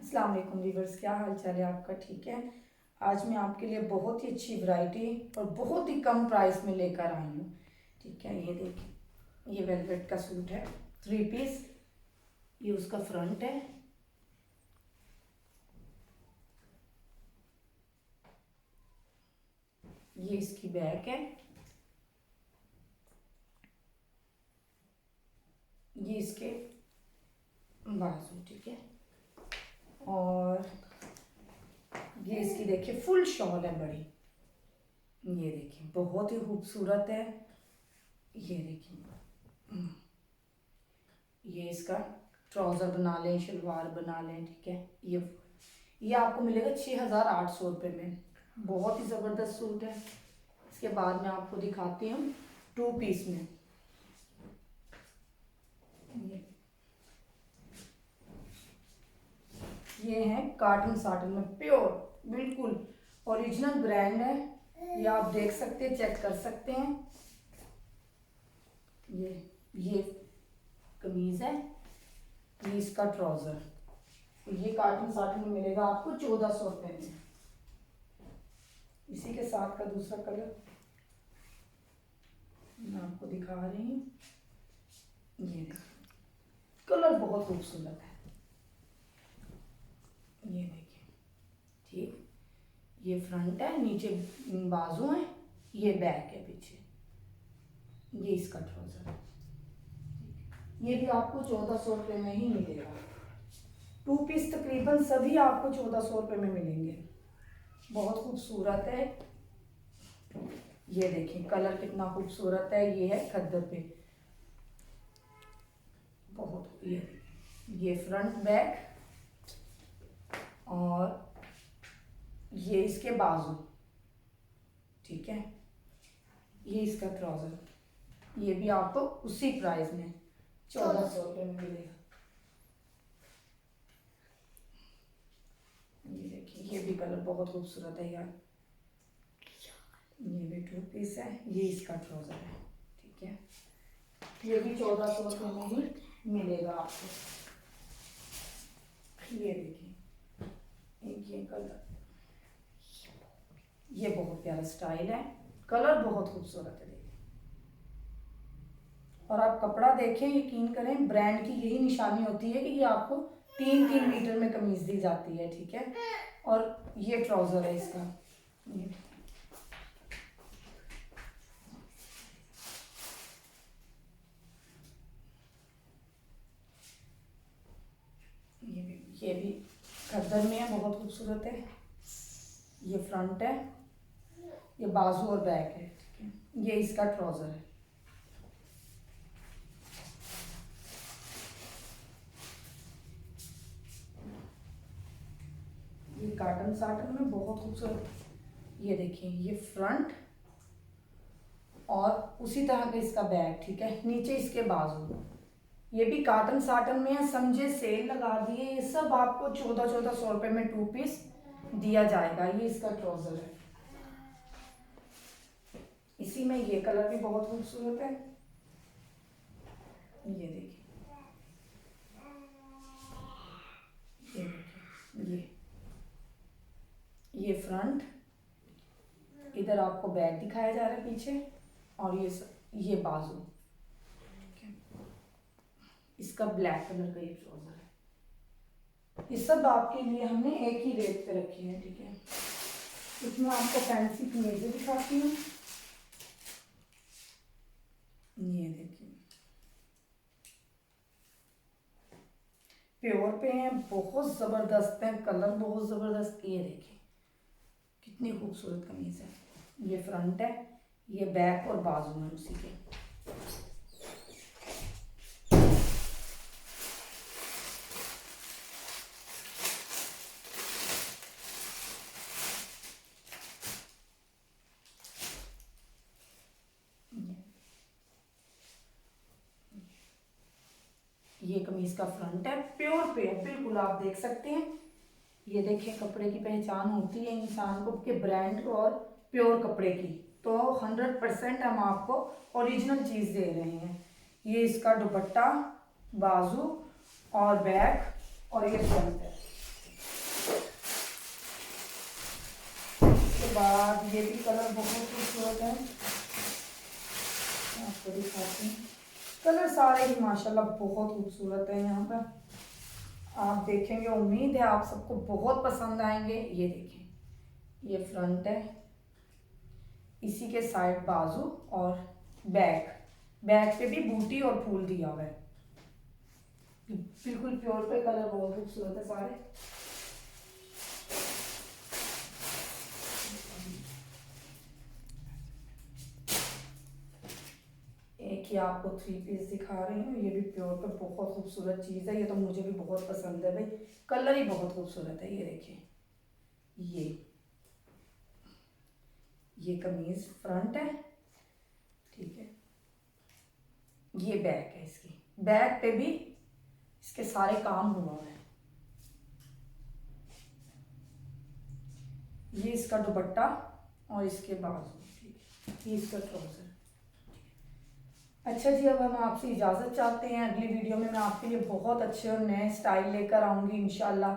अस्सलाम वालेकुम व्यूअर्स, क्या हाल चाल है आपका? ठीक है। आज मैं आपके लिए बहुत ही अच्छी वैरायटी और बहुत ही कम प्राइस में लेकर आई हूँ। ठीक है, ये देखिए, ये वेलवेट का सूट है 3 पीस। ये उसका फ्रंट है, ये इसकी बैक है, ये इसके बाजू। ठीक है, और ये इसकी देखिए फुल शॉल है बड़ी। ये देखिए बहुत ही खूबसूरत है। ये देखिए, ये इसका ट्राउज़र बना लें, शलवार बना लें। ठीक है, ये आपको मिलेगा 6,800 रुपये में। बहुत ही ज़बरदस्त सूट है। इसके बाद मैं आपको दिखाती हूँ 2 पीस में। ये है काटन साटन में, प्योर बिल्कुल ओरिजिनल ब्रांड है। ये आप देख सकते हैं, चेक कर सकते हैं। ये कमीज है, ये इसका ट्राउजर। ये काटन साटन में मिलेगा आपको 1,400 रुपये में। इसी के साथ का दूसरा कलर मैं आपको दिखा रही हूँ। ये कलर बहुत खूबसूरत है। ये देखिए, ठीक, ये फ्रंट है, नीचे बाजू है, ये बैक है पीछे। ये इसका ट्राउजर है। ये भी आपको 1,400 रुपये में ही मिलेगा। 2 पीस तकरीबन सभी आपको 1,400 रुपये में मिलेंगे। बहुत खूबसूरत है। ये देखिए कलर कितना खूबसूरत है। ये है खद्दर पे, बहुत। ये फ्रंट बैक, और ये इसके बाजू। ठीक है, ये इसका ट्राउजर। ये भी आपको उसी प्राइस में 1,400 रुपये में मिलेगा। ये देखिए, ये भी कलर बहुत खूबसूरत है यार। ये भी 2 पीस है, ये इसका ट्राउजर है। ठीक है, ये भी 1,400 रुपये में ही मिलेगा आपको। ये देखिए, ये कलर, ये बहुत प्यारा स्टाइल है। कलर बहुत खूबसूरत है। देखिए, और आप कपड़ा देखें, यकीन करें, ब्रांड की यही निशानी होती है कि ये आपको 3-3 मीटर में कमीज दी जाती है। ठीक है, और ये ट्राउजर है इसका। ये भी खद्दर में है, बहुत खूबसूरत है। ये फ्रंट है, ये बाजू और बैक है। ठीक है, ये इसका ट्राउजर है। ये काटन साटन में बहुत खूबसूरत। ये देखिए, ये फ्रंट और उसी तरह का इसका बैक। ठीक है, नीचे इसके बाजू। ये भी काटन साटन में है। समझे सेल लगा दिए। ये सब आपको 1,400 रुपये में 2 पीस दिया जाएगा। ये इसका ट्राउजर है। इसी में ये कलर भी बहुत खूबसूरत है। ये देखिए, ये फ्रंट, इधर आपको बैक दिखाया जा रहा है पीछे, और ये बाजू। ठीक है, इसका ब्लैक कलर का ये ट्राउजर है। ये सब आपके लिए हमने एक ही रेट पे रखे हैं। ठीक है, इसमें आपको फैंसी कमीजें दिखाती हूँ। ये देखिए, प्योर पे हैं, बहुत ज़बरदस्त है, कलर बहुत ज़बरदस्त। ये देखिए कितनी खूबसूरत कमीज़ है। ये फ्रंट है, ये बैक और बाजू में उसी के। ये कमीज का फ्रंट है, प्योर पे है बिल्कुल, आप देख सकते हैं। ये देखिए, कपड़े की पहचान होती है इंसान को कि ब्रांड और प्योर कपड़े की, तो 100% हम आपको ओरिजिनल चीज़ दे रहे हैं। ये इसका दुपट्टा, बाजू और बैक, और ये फ्रंट है। बाद ये भी कलर बहुत खूबसूरत है, आपको दिखाती हूँ। कलर सारे ही माशाल्लाह बहुत खूबसूरत है। यहाँ पर आप देखेंगे, उम्मीद है आप सबको बहुत पसंद आएंगे। ये देखें, ये फ्रंट है, इसी के साइड बाजू और बैक, बैक पे भी बूटी और फूल दिया हुआ है। बिल्कुल प्योर पे कलर बहुत खूबसूरत है सारे। एक ही आपको 3 पीस दिखा रही हूँ, ये भी प्योर पे बहुत खूबसूरत चीज़ है। ये तो मुझे भी बहुत पसंद है भाई, कलर ही बहुत खूबसूरत है। ये देखिए, ये कमीज फ्रंट है, ठीक है। ये बैक है, इसकी बैक पे भी इसके सारे काम हुआ है। ये इसका दुपट्टा और इसके बाजू, ठीक है। ये इसका ट्राउजर। अच्छा जी, अब हम आपसे इजाज़त चाहते हैं। अगली वीडियो में मैं आपके लिए बहुत अच्छे और नए स्टाइल लेकर आऊँगी इंशाल्लाह।